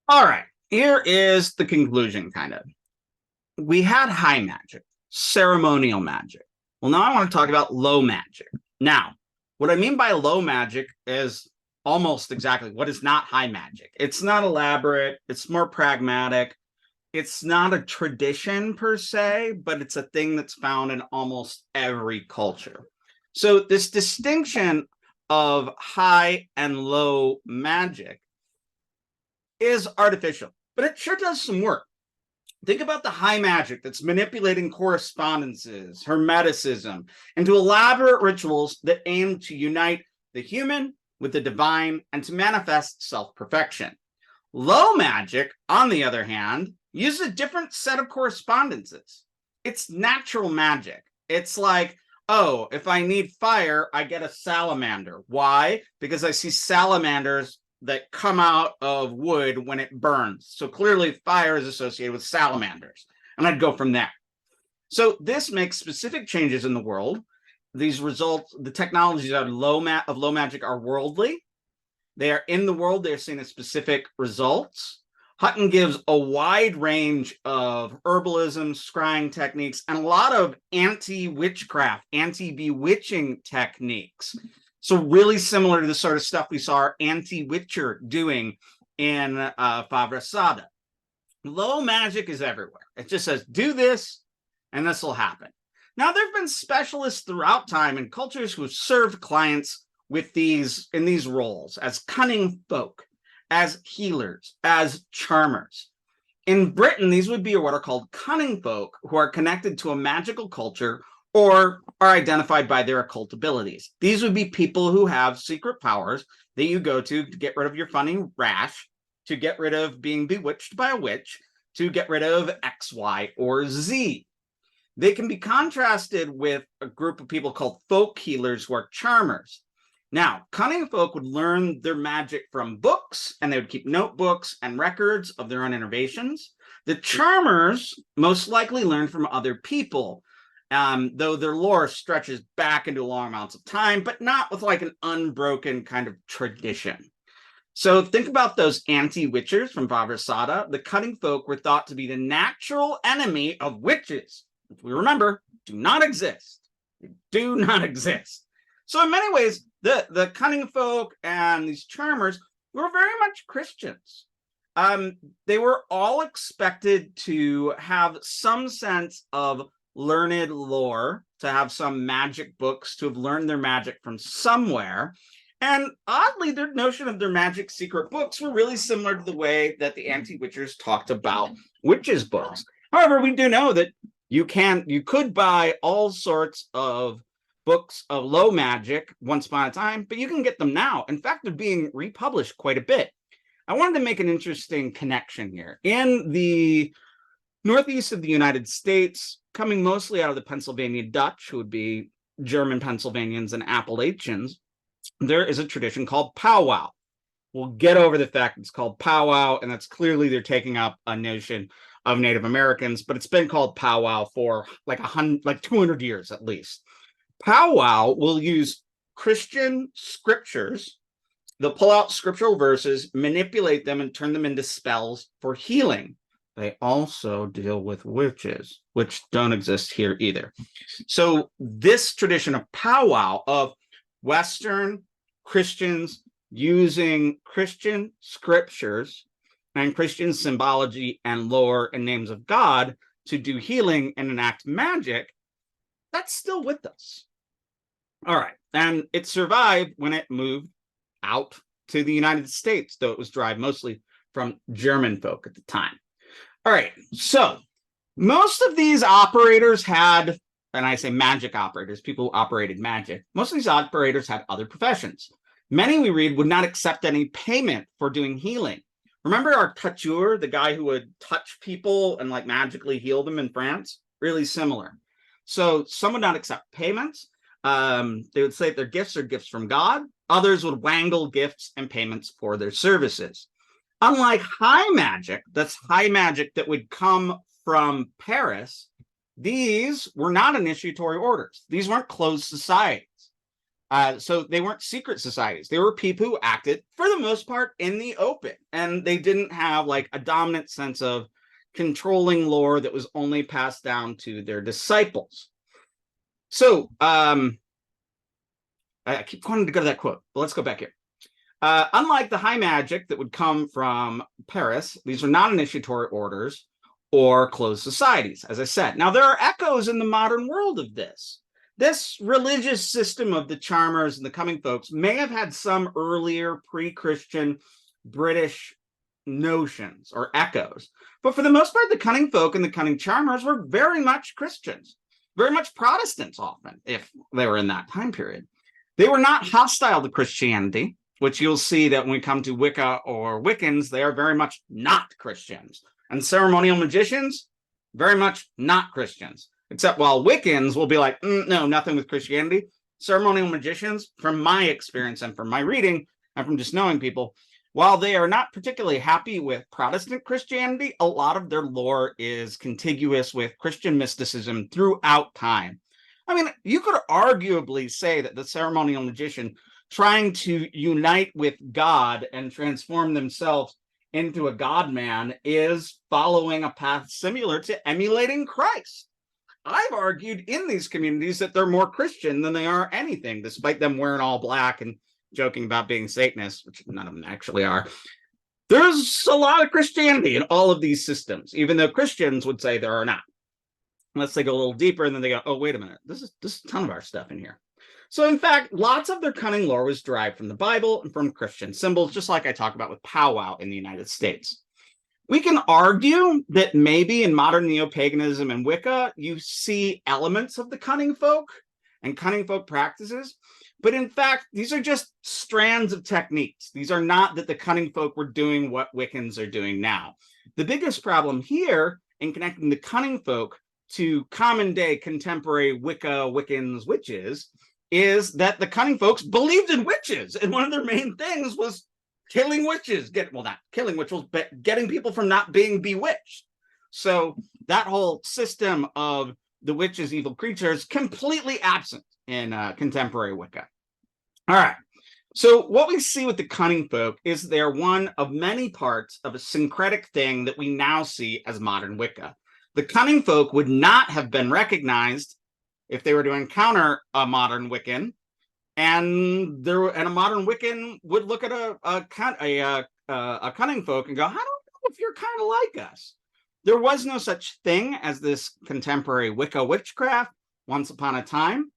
All right, here is the conclusion kind of. We had high magic, ceremonial magic. Well, now I want to talk about low magic. Now, what I mean by low magic is almost exactly what is not high magic. It's not elaborate, it's more pragmatic. It's not a tradition per se, but it's a thing that's found in almost every culture. So, this distinction of high and low magic is artificial, but it sure does some work. Think about the high magic that's manipulating correspondences, hermeticism, into elaborate rituals that aim to unite the human with the divine and to manifest self perfection. Low magic, on the other hand, uses a different set of correspondences. It's natural magic. It's like, oh, if I need fire, I get a salamander. Why? Because I see salamanders that come out of wood when it burns. So clearly, fire is associated with salamanders. And I'd go from there. So this makes specific changes in the world. These results, the technologies of low magic are worldly. They are in the world. They're seeing specific results. Hutton gives a wide range of herbalism, scrying techniques, and a lot of anti-witchcraft, anti-bewitching techniques. So really similar to the sort of stuff we saw our anti-witcher doing in Favre Sada. Low magic is everywhere. It just says, do this, and this will happen. Now, there have been specialists throughout time and cultures who have served clients with these in these roles as cunning folk, as healers, as charmers. In Britain, these would be what are called cunning folk, who are connected to a magical culture or are identified by their occult abilities. These would be people who have secret powers that you go to get rid of your funny rash, to get rid of being bewitched by a witch, to get rid of X, Y, or Z. They can be contrasted with a group of people called folk healers who are charmers. Now, cunning folk would learn their magic from books, and they would keep notebooks and records of their own innovations. The charmers most likely learn from other people, though their lore stretches back into long amounts of time, but not with like an unbroken kind of tradition. So think about those anti-witchers from Bava Sada. The cunning folk were thought to be the natural enemy of witches. If we remember, do not exist. They do not exist. So in many ways, the cunning folk and these charmers were very much Christians. They were all expected to have some sense of learned lore, to have some magic books, to have learned their magic from somewhere. And oddly, their notion of their magic secret books were really similar to the way that the anti-witchers talked about witches' books. However, we do know that you could buy all sorts of books of low magic once upon a time, but you can get them now. In fact, they're being republished quite a bit. I wanted to make an interesting connection here. In the northeast of the United States, coming mostly out of the Pennsylvania Dutch, who would be German Pennsylvanians and Appalachians, there is a tradition called powwow. We'll get over the fact it's called powwow, and that's clearly they're taking up a notion of Native Americans, but it's been called powwow for like 200 years at least. Powwow will use Christian scriptures. They'll pull out scriptural verses, manipulate them, and turn them into spells for healing. They also deal with witches, which don't exist here either. So this tradition of powwow, of Western Christians using Christian scriptures and Christian symbology and lore and names of God to do healing and enact magic, that's still with us. All right. And it survived when it moved out to the United States, though it was derived mostly from German folk at the time. All right. So most of these operators had, and I say magic operators, people who operated magic, most of these operators had other professions. Many, we read, would not accept any payment for doing healing. Remember our toucheur, the guy who would touch people and like magically heal them in France? Really similar. So some would not accept payments. They would say their gifts are gifts from God. Others would wangle gifts and payments for their services. Unlike high magic, that's high magic that would come from Paris, these were not initiatory orders. These weren't closed societies. So they weren't secret societies. They were people who acted, for the most part, in the open. And they didn't have like a dominant sense of controlling lore that was only passed down to their disciples. So I keep wanting to go to that quote, but let's go back here. Unlike the high magic that would come from Paris, these are not initiatory orders or closed societies, as I said. Now, there are echoes in the modern world of this. This religious system of the Charmers and the Cunning folks may have had some earlier pre-Christian British notions or echoes. But for the most part, the Cunning folk and the Cunning Charmers were very much Christians, very much Protestants often, if they were in that time period. They were not hostile to Christianity, which you'll see that when we come to Wicca or Wiccans, they are very much not Christians. And ceremonial magicians, very much not Christians. Except while Wiccans will be like, no, nothing with Christianity. Ceremonial magicians, from my experience and from my reading and from just knowing people, while they are not particularly happy with Protestant Christianity, a lot of their lore is contiguous with Christian mysticism throughout time. I mean, you could arguably say that the ceremonial magician trying to unite with God and transform themselves into a God-man is following a path similar to emulating Christ. I've argued in these communities that they're more Christian than they are anything, despite them wearing all black and joking about being Satanists, which none of them actually are. There's a lot of Christianity in all of these systems, even though Christians would say there are not. Unless they go a little deeper and then they go, oh, wait a minute, this is a ton of our stuff in here. So in fact, lots of their cunning lore was derived from the Bible and from Christian symbols, just like I talk about with powwow in the United States. We can argue that maybe in modern neo-paganism and Wicca, you see elements of the cunning folk and cunning folk practices, but in fact, these are just strands of techniques. These are not that the cunning folk were doing what Wiccans are doing now. The biggest problem here in connecting the cunning folk to common day contemporary Wicca, Wiccans, witches, is that the cunning folks believed in witches. And one of their main things was killing witches. Not killing witches, but getting people from not being bewitched. So that whole system of the witches, evil creatures, completely absent in contemporary Wicca. All right. So what we see with the cunning folk is they're one of many parts of a syncretic thing that we now see as modern Wicca. The cunning folk would not have been recognized if they were to encounter a modern Wiccan, and a modern Wiccan would look at a cunning folk and go, I don't know if you're kind of like us. There was no such thing as this contemporary Wicca witchcraft once upon a time.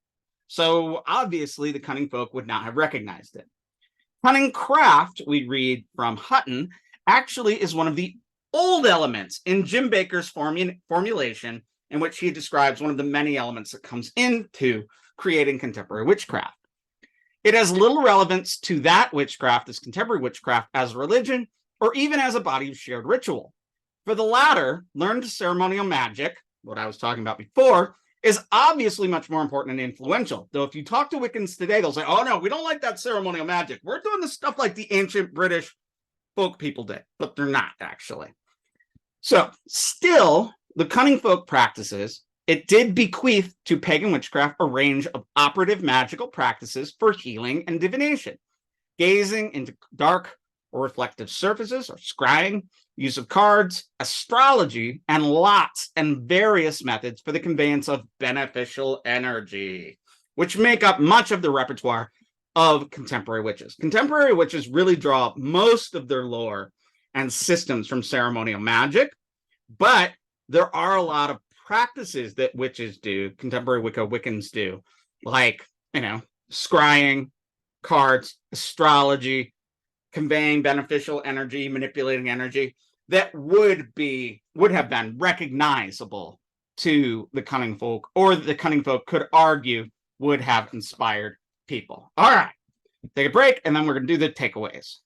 So obviously the cunning folk would not have recognized it. Cunning craft, we read from Hutton, actually is one of the old elements in Jim Baker's formulation, in which he describes one of the many elements that comes into creating contemporary witchcraft. It has little relevance to that witchcraft as contemporary witchcraft as religion, or even as a body of shared ritual. For the latter, learned ceremonial magic, what I was talking about before, is obviously much more important and influential. Though if you talk to Wiccans today, they'll say, oh no, we don't like that ceremonial magic. We're doing the stuff like the ancient British folk people did, but they're not actually. So still, the cunning folk practices, it did bequeath to pagan witchcraft a range of operative magical practices for healing and divination, gazing into dark or reflective surfaces, or scrying, use of cards, astrology, and lots and various methods for the conveyance of beneficial energy, which make up much of the repertoire of contemporary witches. Contemporary witches really draw most of their lore and systems from ceremonial magic, but there are a lot of practices that witches do, contemporary Wicca Wiccans do, like, scrying, cards, astrology, conveying beneficial energy, manipulating energy, that would have been recognizable to the cunning folk, or the cunning folk could argue would have inspired people. All right, take a break, and then we're going to do the takeaways.